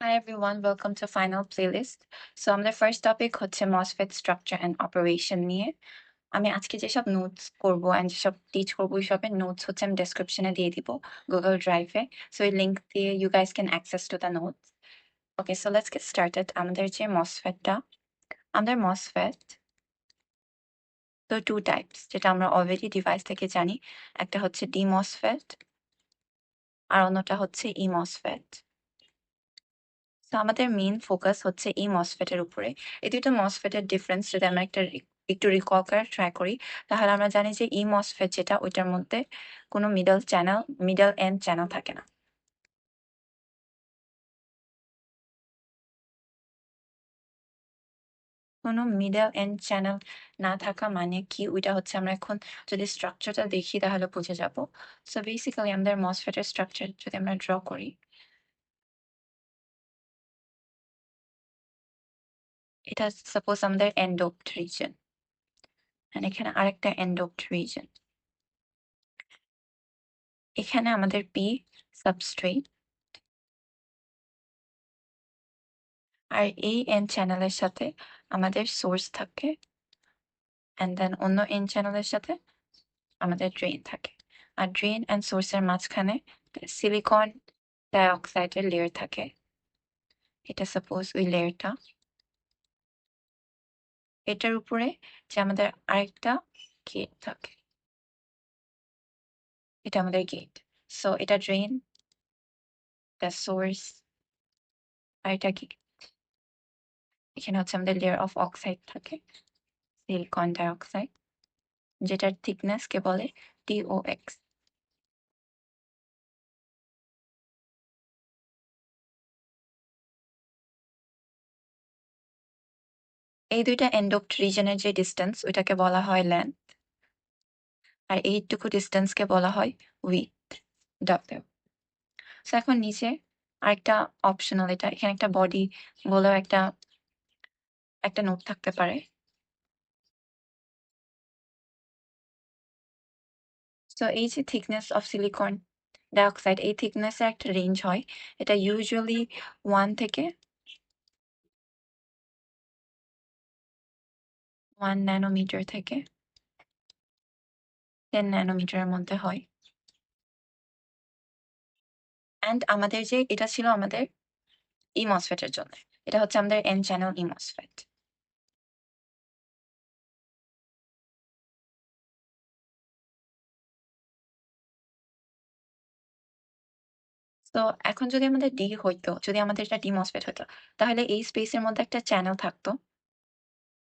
Hi everyone, welcome to Final Playlist. So আমাদের first topic হচ্ছে MOSFET structure and operation নিয়ে। আমি আজকে যেসব নোটস করবো অ্যান্ড যেসব টিচ করবো ওইসবের নোটস হচ্ছে আমি ডেসক্রিপশনে দিয়ে দিব গুগল ড্রাইভে। সো এই লিঙ্ক দিয়ে you guys can access to the notes. Okay, so let's get started. আমাদের যে মসফেটটা, আমাদের মসফেট তো টু টাইপস, যেটা আমরা অলরেডি ডিভাইস থেকে জানি। একটা হচ্ছে ডি মসফেট আর অন্যটা হচ্ছে ই মসফেট। তো আমাদের মেইন ফোকাস হচ্ছে এই মসফেটের উপরে। এই দুটো মসফেটের ডিফারেন্স যদি আমরা একটু রিকল করার ট্রাই করি, তাহলে আমরা জানি যে ই মসফেট যেটা, ওইটার মধ্যে কোনো মিডল এন্ড চ্যানেল থাকে না। কোনো মিডল এন্ড চ্যানেল না থাকা মানে কি, ওইটা হচ্ছে আমরা এখন যদি স্ট্রাকচারটা দেখি তাহলে বুঝে যাব। সো বেসিক্যালি আমাদের মসফেটের স্ট্রাকচার যদি আমরা ড্র করি, এটা সাপোজ আমাদের এন্ডোপড রিজন, এখানে আরেকটা এন্ডোপড রিজন, এখানে আমাদের পি সাবস্ট্রেট, আর এই এন চ্যানেলের সাথে আমাদের সোর্স থাকে, অ্যান্ড দেন অন্য এন চ্যানেলের সাথে আমাদের ড্রেন থাকে। আর ড্রেন অ্যান্ড সোর্সের মাঝখানে সিলিকন ডাইঅক্সাইডের লেয়ার থাকে। এটা সাপোজ ওই লেয়ারটা, এটার উপরে যে আমাদের আরেকটা গেট থাকে, এটা আমাদের গেট। সো এটা ড্রেন, এটা সোর্স, আর এটা গেট। এখানে হচ্ছে আমাদের লেয়ার অফ অক্সাইড থাকে, সিলিকন ডাইঅক্সাইড, যেটার থিকনেস কে বলে TOX। এই দুইটা এন্ডোপড রিজনের যে ডিস্টেন্স, ওইটাকে বলা হয় লেন্থ, আর এইটুকু ডিস্টেন্সকে বলা হয় উইডথ, W। সো এখন নিচে আরেকটা অপশনাল, এটা এখানে একটা বডি বলেও একটা নোট থাকতে পারে। সো এই যে থিকনেস অফ সিলিকন ডাইঅক্সাইড, এই থিকনেসের একটা রেঞ্জ হয়। এটা ইউজুয়ালি 1 থেকে 1 ন্যানোমিটার থেকে 10 ন্যানোমিটারের মধ্যে হয়। অ্যান্ড আমাদের যে এটা ছিল আমাদের ইমসফেটের জন্য, এটা হচ্ছে আমাদের এন চ্যানেল ইমসফেট। তো এখন যদি আমাদের ডি হইতো, যদি আমাদের এটা ডি মসফেট হতো, তাহলে এই স্পেসের মধ্যে একটা চ্যানেল থাকতো,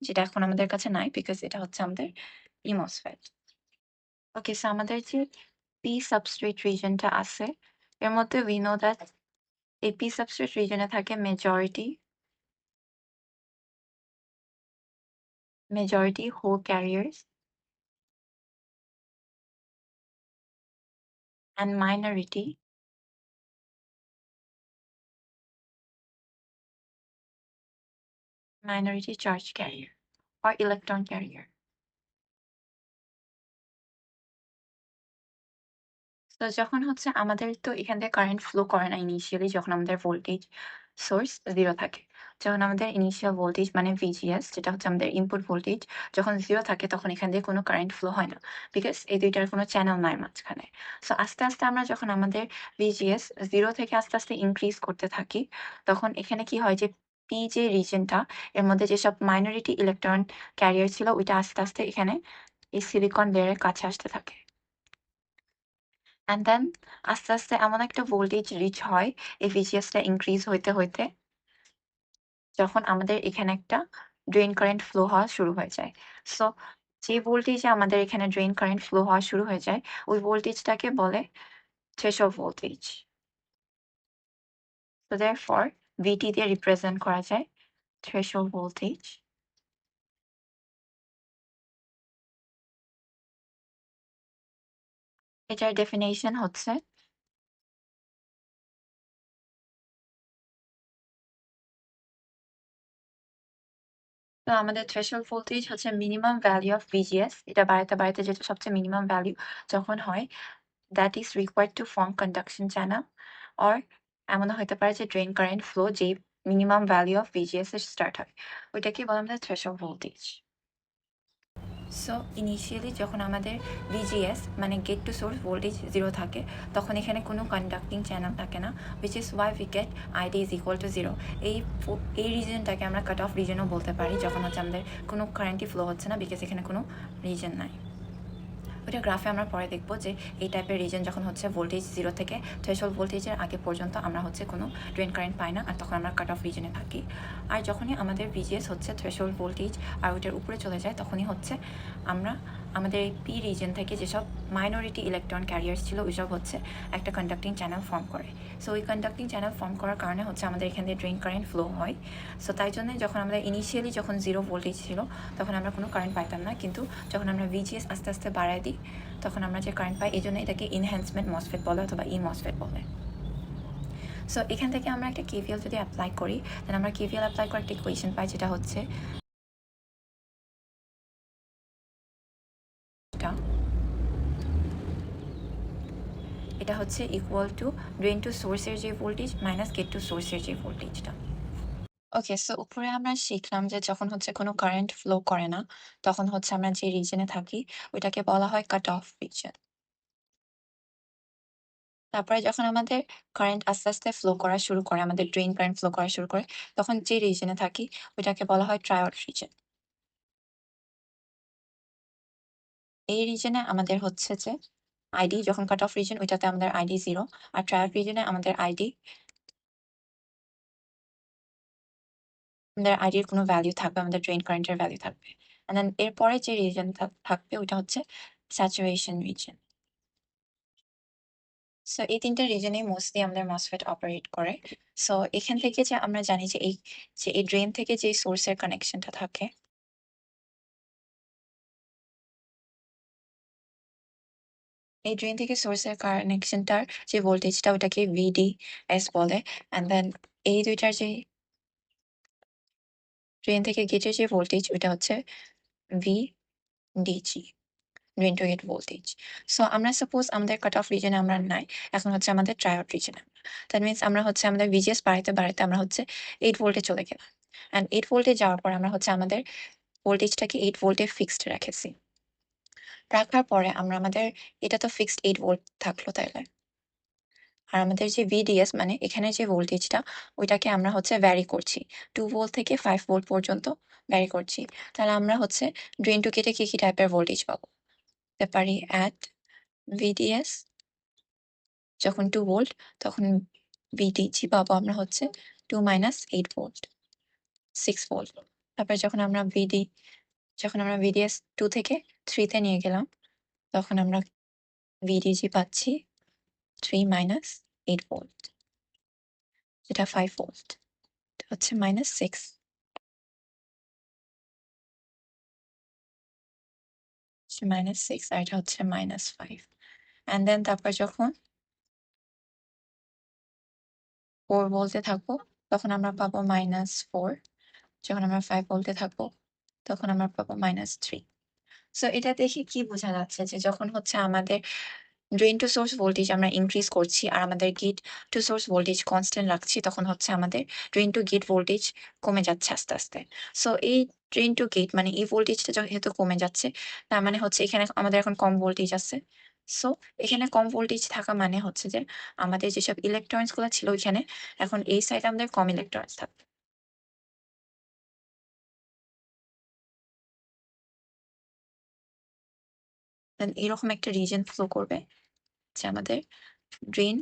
যেটা এখন আমাদের কাছে নাই, বিকজ এটা হচ্ছে আমাদের ই মসফেট। ওকে, সো আমাদের যে পি সাবস্ট্রেট রিজনটা আছে, এর মধ্যে উই নো দ্যাট এই পি সাবস্ট্রেট রিজনে থাকে majority hole carriers and minority charge carrier or electron carrier. তো যখন হচ্ছে আমাদের তো এখান থেকে কারেন্ট ফ্লো করে না ইনিশিয়ালি, যখন আমাদের ভোল্টেজ সোর্স 0 থাকে। যখন আমাদের ইনিশিয়াল ভোল্টেজ মানে VGS, যেটা হচ্ছে আমাদের ইনপুট ভোল্টেজ, যখন 0 থাকে তখন এখান দিয়ে কোনো কারেন্ট ফ্লো হয় না, বিকজ এই দুইটার কোনো চ্যানেল নাই মাঝখানে। সো আস্তে আস্তে আমরা যখন আমাদের VGS 0 থেকে আস্তে আস্তে ইনক্রিজ করতে থাকি, তখন এখানে কি হয় যে পি যে রিজনটা, এর মধ্যে যেসব মাইনরিটি ইলেকট্রন ক্যারিয়ার ছিল, ওইটা আস্তে আস্তে এখানে এই সিলিকন লেয়ারের কাছে আসতে থাকে। অ্যান্ড দেন আস্তে আস্তে এমন একটা ভোল্টেজ রিচ হয় এই ভিজিএসটা ইনক্রিজ হইতে হইতে, যখন আমাদের এখানে একটা ড্রেন কারেন্ট ফ্লো হওয়া শুরু হয়ে যায়। সো যে ভোল্টেজে আমাদের এখানে ড্রেন কারেন্ট ফ্লো হওয়া শুরু হয়ে যায়, ওই ভোল্টেজটাকে বলে থ্রেশহোল্ড ভোল্টেজ। সো দেয়ারফর ভিটি দিয়ে রিপ্রেজেন্ট করা যায় থ্রেশহোল্ড ভোল্টেজ। এটার ডেফিনেশন হচ্ছে, তো আমাদের থ্রেশহোল্ড ভোল্টেজ হচ্ছে মিনিমাম ভ্যালু অফ ভিজিএস, এটা বাড়াতে বাড়াতে যেটা সবচেয়ে মিনিমাম ভ্যালু যখন হয়, that is required to form conduction channel or এমনও হইতে পারে যে ড্রেন কারেন্ট ফ্লো যেই মিনিমাম ভ্যালু অফ ভিজিএস এর স্টার্ট হয়, ওইটাকেই বলে আমাদের থ্রেশহোল্ড ভোল্টেজ। সো ইনিশিয়ালি যখন আমাদের ভিজিএস মানে গেট টু সোর্স ভোল্টেজ 0 থাকে, তখন এখানে কোনো কন্ডাক্টিং চ্যানেল থাকে না, which is why we get ID is equal two 0। এই রিজনটাকে আমরা কাট অফ রিজনও বলতে পারি, যখন হচ্ছে আমাদের কোনো কারেন্টই ফ্লো হচ্ছে না, বিকজ এখানে কোনো রিজন নাই। ওইটা গ্রাফে আমরা পরে দেখব যে এই টাইপের রিজন যখন হচ্ছে ভোল্টেজ 0 থেকে থ্রেশহোল্ড ভোল্টেজের আগে পর্যন্ত আমরা হচ্ছে কোনো ড্রেন কারেন্ট পাই না, আর তখন আমরা কাট অফ রিজনে থাকি। আর যখনই আমাদের ভিজিএস হচ্ছে থ্রেশহোল্ড ভোল্টেজ আর ওইটার উপরে চলে যায়, তখনই হচ্ছে আমরা আমাদের এই পি রিজন থেকে যেসব মাইনরিটি ইলেকট্রন ক্যারিয়ার্স ছিল ওইসব হচ্ছে একটা কন্ডাক্টিং চ্যানেল ফর্ম করে। সো ওই কন্ডাক্টিং চ্যানেল ফর্ম করার কারণে হচ্ছে আমাদের এখান থেকে ড্রেন কারেন্ট ফ্লো হয়। সো তাই জন্য যখন আমাদের ইনিশিয়ালি যখন 0 ভোল্টেজ ছিল, তখন আমরা কোনো কারেন্ট পাইতাম না, কিন্তু যখন আমরা ভিজিএস আস্তে আস্তে বাড়ায় দিই, তখন আমরা যে কারেন্ট পাই, এই জন্য এটাকে এনহ্যান্সমেন্ট মসফেট বলে অথবা ই মসফেট বলে। সো এখান থেকে আমরা একটা কেভিএল যদি অ্যাপ্লাই করি, তাহলে আমরা কেভিএল অ্যাপ্লাই করে একটা ইকুয়েশন পাই, যেটা হচ্ছে এটা হচ্ছে ইকুয়াল টু ড্রেন টু সোর্সের যে ভোল্টেজ মাইনাস গেট টু সোর্সের যে ভোল্টেজটা। ওকে, সো উপরে আমরা শিখলাম যে যখন হচ্ছে কোনো কারেন্ট ফ্লো করে না, তখন হচ্ছে আমরা যে রিজনে থাকি ওইটাকে বলা হয় কাট অফ রিজন। তারপরে যখন আমাদের কারেন্ট আস্তে আস্তে ফ্লো করা শুরু করে, আমাদের ড্রেন কারেন্ট ফ্লো করা শুরু করে, তখন যে রিজনে থাকি ওইটাকে বলা হয় ট্রায়োড রিজন। এই রিজনে আমাদের হচ্ছে যে আইডি, যখন কাট অফ রিজন ওইটাতে আমাদের আইডি 0, আর ট্রায়োড রিজনে আমাদের আইডির কোনো ভ্যালু থাকবে, আমাদের ড্রেন কারেন্টের ভ্যালু থাকবে। এন্ড দেন এরপরে যে রিজন থাকবে ওইটা হচ্ছে স্যাচুরেশন রিজন। সো এই ৩ টা রিজনেই মোস্টলি আমাদের মসফেট অপারেট করে। সো এখান থেকে যে আমরা জানি যে এই ড্রেন থেকে যে সোর্সের কানেকশনটা থাকে, এই ড্রেন থেকে সোর্সের কানেকশনটার যে ভোল্টেজটা ওটাকে VDS বলে। এন্ড দেন এই ২ টার যে ড্রেন থেকে গেটের যে ভোল্টেজ ওইটা হচ্ছে VDG, drain to get voltage. So আমরা সাপোজ আমাদের কাট অফ রিজনে আমরা নাই, এখন হচ্ছে আমাদের ট্রায়োড রিজনে। দ্যাট মিনস আমরা হচ্ছে আমাদের VGS বাড়াইতে বাড়াইতে আমরা হচ্ছে 8 ভোল্টে চলে গেলাম। এন্ড 8 ভোল্টে যাওয়ার পর আমরা হচ্ছে আমাদের ভোল্টেজটাকে 8 ভোল্টে ফিক্সড রেখেছি। রাখার পরে আমরা আমাদের এটা তো ফিক্সড 8 ভোল্ট থাকলো তাইলে। আর আমাদের যে VDS মানে এখানে যে ভোল্টেজটা ওইটাকে আমরা হচ্ছে ভ্যারি করছি। 2 ভোল্ট থেকে 5 ভোল্ট পর্যন্ত ভ্যারি করছি। তাহলে আমরা হচ্ছে ড্রেন টু গেটে কি টাইপের ভোল্টেজ পাবো? পেতে পারি at VDS যখন 2 ভোল্ট, তখন VDG পাবো আমরা হচ্ছে 2 মাইনাস 8 ভোল্ট, 6 ভোল্ট। তারপরে যখন আমরা VDS 2 থেকে 3 তে নিয়ে গেলাম, তখন আমরা VDG পাচ্ছি 3 মাইনাস 8 ভোল্ট, যেটা 5 ভোল্ট। এটা হচ্ছে -6, -6 আর এটা হচ্ছে -5। অ্যান্ড দেন তারপর যখন 4 ভোল্টে থাকবো, তখন আমরা পাবো -4। যখন আমরা 5 ভোল্টে থাকবো, তখন আমরা পাবো -3। সো এটা দেখে কি বোঝা যাচ্ছে যে যখন হচ্ছে আমাদের ড্রেন টু সোর্স ভোল্টেজ আমরা ইনক্রিজ করছি আর আমাদের gate to source voltage constant রাখছি, তখন হচ্ছে আমাদের ড্রেন টু গেট ভোল্টেজ কমে যাচ্ছে আস্তে আস্তে। সো এই ড্রেন টু গেট মানে এই ভোল্টেজটা যেহেতু কমে যাচ্ছে, তার মানে হচ্ছে এখানে আমাদের এখন কম ভোল্টেজ আছে। সো এখানে কম ভোল্টেজ থাকা মানে হচ্ছে যে আমাদের যেসব ইলেকট্রনস গুলো ছিল ওইখানে, এখন এই সাইডে আমাদের কম ইলেকট্রনস থাকবে। দেন এরকম একটা রিজন ফ্লো করবে যে ড্রেন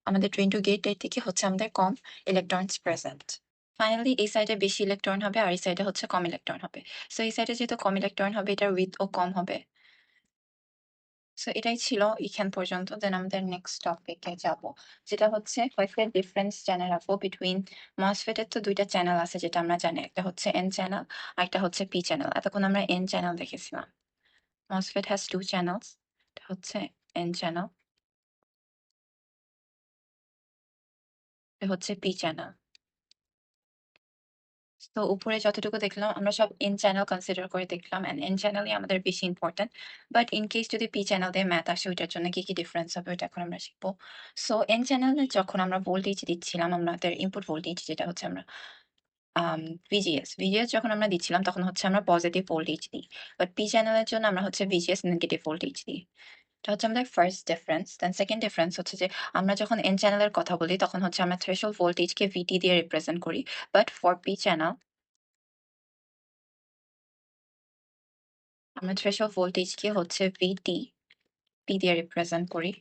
আমাদের ড্রেন টু গেট এর থেকে হচ্ছে আমাদের কম ইলেকট্রনস প্রেজেন্ট। ফাইনালি এই সাইডে বেশি ইলেকট্রন হবে আর এই সাইডে হচ্ছে কম ইলেকট্রন হবে। সো এই সাইডে যেহেতু কম ইলেকট্রন হবে, এটার উইডথ ও কম হবে। সো এটাই ছিল এখান পর্যন্ত। দেন আমাদের নেক্সট টপিকে যাব, যেটা হচ্ছে কয়েকটা ডিফারেন্স জেনে রাখবো বিটুইন মসফেট এর। তো ২ টা চ্যানেল আছে যেটা আমরা জানি, একটা হচ্ছে এন চ্যানেল আর একটা হচ্ছে পি চ্যানেল। এতক্ষণ আমরা এন চ্যানেল দেখেছিলাম। মসফেট হ্যাজ 2 চ্যানেলস, এটা হচ্ছে এন চ্যানেল, এটা হচ্ছে পি চ্যানেল। তো উপরে যতটুকু দেখলাম আমরা সব এন চ্যানেল কনসিডার করে দেখলাম অ্যান্ড এন চ্যানেলই আমাদের বেশি ইম্পর্টেন্ট। বাট ইন কেস যদি পি চ্যানেল দিয়ে ম্যাথ আসে ওইটার জন্য কি ডিফারেন্স হবে ওইটা এখন আমরা শিখবো। সো এন চ্যানেলে যখন আমরা ভোল্টেজ দিচ্ছিলাম আমাদের ইনপুট ভোল্টেজ যেটা হচ্ছে আমরা ভিজিএস যখন আমরা দিচ্ছিলাম তখন হচ্ছে আমরা পজিটিভ ভোল্টেজ দিই। বাট পি চ্যানেলের জন্য আমরা হচ্ছে ভিজিএস নেগেটিভ ভোল্টেজ দিই। এটা হচ্ছে আমাদের first difference. Then second difference হচ্ছে যে আমরা যখন এন চ্যানেলের কথা বলি তখন হচ্ছে আমরা থ্রেশহোল্ড ভোল্টেজকে ভিটি দিয়ে রিপ্রেজেন্ট করি। বাট ফর পি চ্যানেল আমরা থ্রেশহোল্ড ভোল্টেজকে হচ্ছে পি দিয়ে রিপ্রেজেন্ট করি।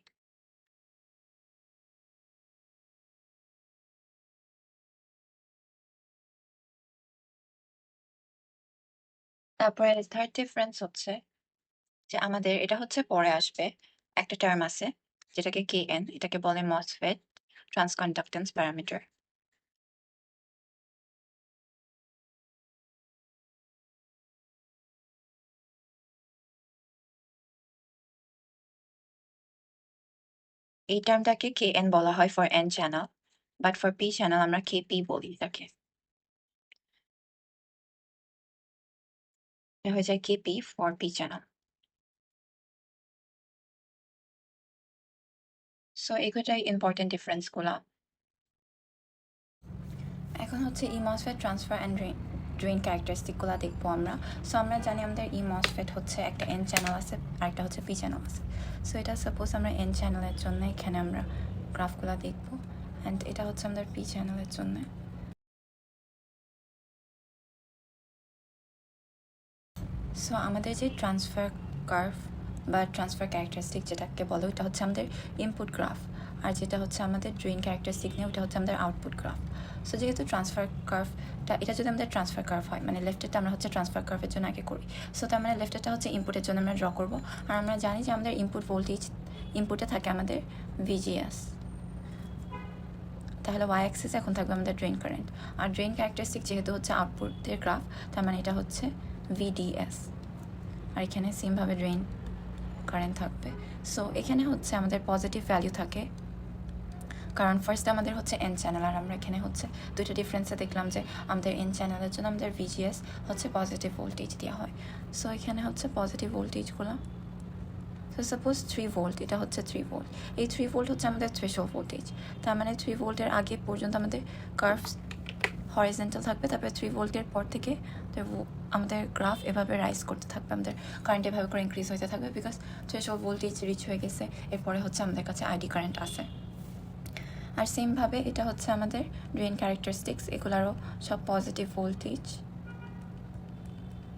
তারপরে থার্ড ডিফারেন্স হচ্ছে যে আমাদের এটা হচ্ছে পরে আসবে একটা টার্ম আছে যেটাকে কেএন, এটাকে বলে মসফেট ট্রান্সকন্ডাক্টেন্স প্যারামিটার। এই টার্মটাকে কেএন বলা হয় for N channel, but for P channel আমরা কেপি বলি তাকে। এটা হয়ে যায় KP for P channel. So এগুলোই ইম্পর্টেন্ট ডিফারেন্স গুলা। এখন হচ্ছে ই মসফেট ট্রান্সফার অ্যান্ড ড্রেন ক্যারেক্টারিস্টিকগুলো দেখবো আমরা। সো আমরা জানি আমাদের ই মসফেট হচ্ছে একটা এন চ্যানেল আছে আর একটা হচ্ছে পি চ্যানেল আছে। সো এটা সাপোজ আমরা এন চ্যানেলের জন্য এখানে আমরা গ্রাফগুলো দেখবো অ্যান্ড এটা হচ্ছে আমাদের পি চ্যানেলের জন্য। সো আমাদের যে ট্রান্সফার কার্ভ বা ট্রান্সফার ক্যারেক্টারিস্টিক যেটাকে বলে ওটা হচ্ছে আমাদের ইনপুট গ্রাফ, আর যেটা হচ্ছে আমাদের ড্রেন ক্যারেক্টারিস্টিক নিয়ে ওটা হচ্ছে আমাদের আউটপুট গ্রাফ। সো যেহেতু ট্রান্সফার কার্ভটা এটা যদি আমাদের ট্রান্সফার কার্ভ হয় মানে লেফটেরটা আমরা হচ্ছে ট্রান্সফার কার্ভের জন্য আগে করি। সো তার মানে লেফটেরটা হচ্ছে ইনপুটের জন্য আমরা ড্র করবো। আর আমরা জানি যে আমাদের ইনপুট ভোল্টেজ ইনপুটে থাকে আমাদের ভিজিএস, তাহলে ওয়াই অ্যাক্সিস এখন থাকবে আমাদের ড্রেন কারেন্ট। আর ড্রেন ক্যারেক্টারিস্টিক যেহেতু হচ্ছে আউটপুটের গ্রাফ তার মানে এটা হচ্ছে ভিডিএস, আর এখানে সেমভাবে ড্রেন কারেন্ট থাকবে। সো এখানে হচ্ছে আমাদের পজিটিভ ভ্যালু থাকে কারণ ফার্স্টে আমাদের হচ্ছে এন চ্যানেল, আর আমরা এখানে হচ্ছে দুইটা ডিফারেন্সে দেখলাম যে আমাদের এন চ্যানেলের জন্য আমাদের ভিজিএস হচ্ছে পজিটিভ ভোল্টেজ দেওয়া হয়। সো এখানে হচ্ছে পজিটিভ ভোল্টেজগুলো। সো সাপোজ 3 ভোল্ট, এটা হচ্ছে 3 ভোল্ট। এই 3 ভোল্ট হচ্ছে আমাদের থ্রেশহোল্ড ভোল্টেজ। তার মানে 3 ভোল্টের আগে পর্যন্ত আমাদের কার্ভ হরিজন্টাল থাকবে, তারপরে 3 ভোল্টের পর থেকে আমাদের গ্রাফ এভাবে রাইজ করতে থাকবে, আমাদের কারেন্ট এভাবে করে ইনক্রিজ হতে থাকবে বিকজ থ্রেশহোল্ড ভোল্টেজ রিচ হয়ে গেছে। এরপরে হচ্ছে আমাদের কাছে আইডি কারেন্ট আছে। আর সেমভাবে এটা হচ্ছে আমাদের ড্রেন ক্যারেক্টারিস্টিক্স, এগুলারও সব positive voltage.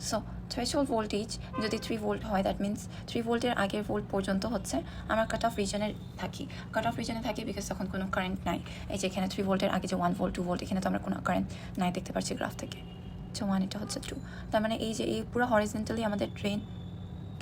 So threshold voltage যদি 3 ভোল্ট হয় দ্যাট মিনস 3 ভোল্টের আগের ভোল্ট পর্যন্ত হচ্ছে আমরা কাট অফ রিজনে থাকি। কাট অফ রিজনে থাকি বিকজ তখন কোনো কারেন্ট নাই। এই যে এখানে 3 ভোল্টের আগে যে 1 ভোল্ট 2 ভোল্ট এখানে তো আমরা কোনো কারেন্ট নাই দেখতে পাচ্ছি গ্রাফ থেকে। সো 1 এটা হচ্ছে ট্রু। তার মানে এই যে এই পুরো হরিজন্টালি আমাদের ড্রেন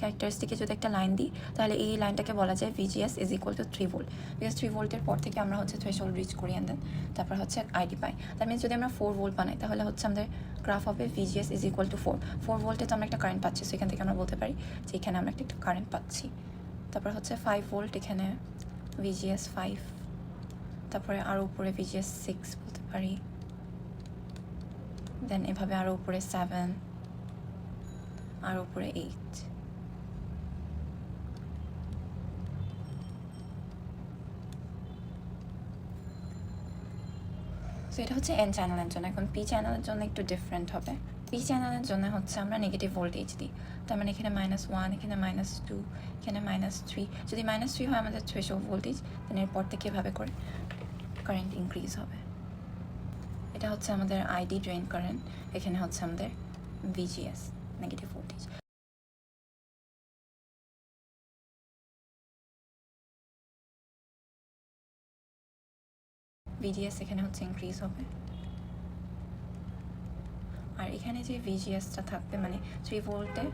ক্যারেক্টারিস্টিকে যদি একটা লাইন দিই তাহলে এই লাইনটাকে বলা যায় VGS is equal to 3 volt, because 3 ভোল্টের পর থেকে আমরা হচ্ছে থ্রেশহোল্ড রিচ করি অ্যান্ড দেন তারপর হচ্ছে আইডি পাই। তার মিনস যদি আমরা 4 ভোল্ট বানাই তাহলে হচ্ছে আমাদের গ্রাফ হবে ভিজিএস ইজ ইকুয়াল টু 4 ভোল্টে তো আমরা একটা কারেন্ট পাচ্ছি। সো এখান থেকে আমরা বলতে পারি যে এখানে আমরা একটা কারেন্ট পাচ্ছি। তারপর হচ্ছে 5 ভোল্ট, এখানে ভিজিএস 5, তারপরে আরও উপরে ভিজিএস 6 বলতে পারি, দেন এভাবে আরও উপরে 7, আর উপরে 8। সো এটা হচ্ছে এন চ্যানেলের জন্য। এখন পি চ্যানেলের জন্য একটু ডিফারেন্ট হবে। পি চ্যানেলের জন্য হচ্ছে আমরা নেগেটিভ ভোল্টেজ দিই। তার মানে এখানে -1, এখানে -2, এখানে -3। যদি -3 হয় আমাদের থ্রেশহোল্ড ভোল্টেজ, দেন এরপর থেকে এভাবে করে কারেন্ট ইনক্রিজ হবে। এটা হচ্ছে আমাদের আইডি ড্রেন কারেন্ট, এখানে হচ্ছে আমাদের ভিজিএস নেগেটিভ ভোল্টেজ। ভিজিএস এখানে হচ্ছে ইনক্রিজ হবে, আর এখানে যে ভিজিএসটা থাকবে মানে 3 ভোল্টে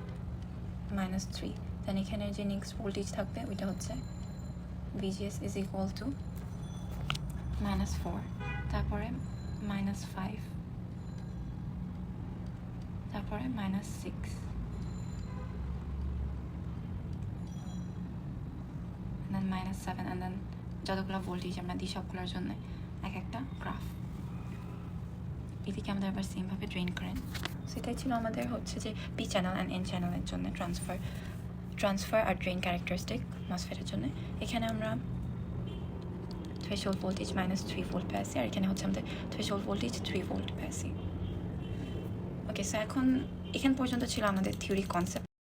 -3, দেন এখানে যে নেক্সট ভোল্টেজ থাকবে ওইটা হচ্ছে ভিজিএস ইজ ইকুয়াল টু -4, তারপরে -5, তারপরে -6, দেন -7, অ্যান্ড দেন যতগুলো ভোল্টেজ আমরা দিই সবগুলোর জন্য এক একটা গ্রাফ। এদিকে আমাদের আবার সেমভাবে ড্রেন কারেন্ট। সো এটাই ছিল আমাদের হচ্ছে যে পি চ্যানেল অ্যান্ড এন চ্যানেলের জন্য ট্রান্সফার আর ড্রেন ক্যারেক্টারিস্টিক মসফেটের জন্য। এখানে আমরা থ্রেশহোল্ড ভোল্টেজ -3 ভোল্ট পেয়েছি, আর এখানে হচ্ছে আমাদের থ্রেশহোল্ড ভোল্টেজ 3 ভোল্ট পেয়েছি। ওকে, সো এখন এখান পর্যন্ত ছিল আমাদের থিওরি কনসেপ্ট।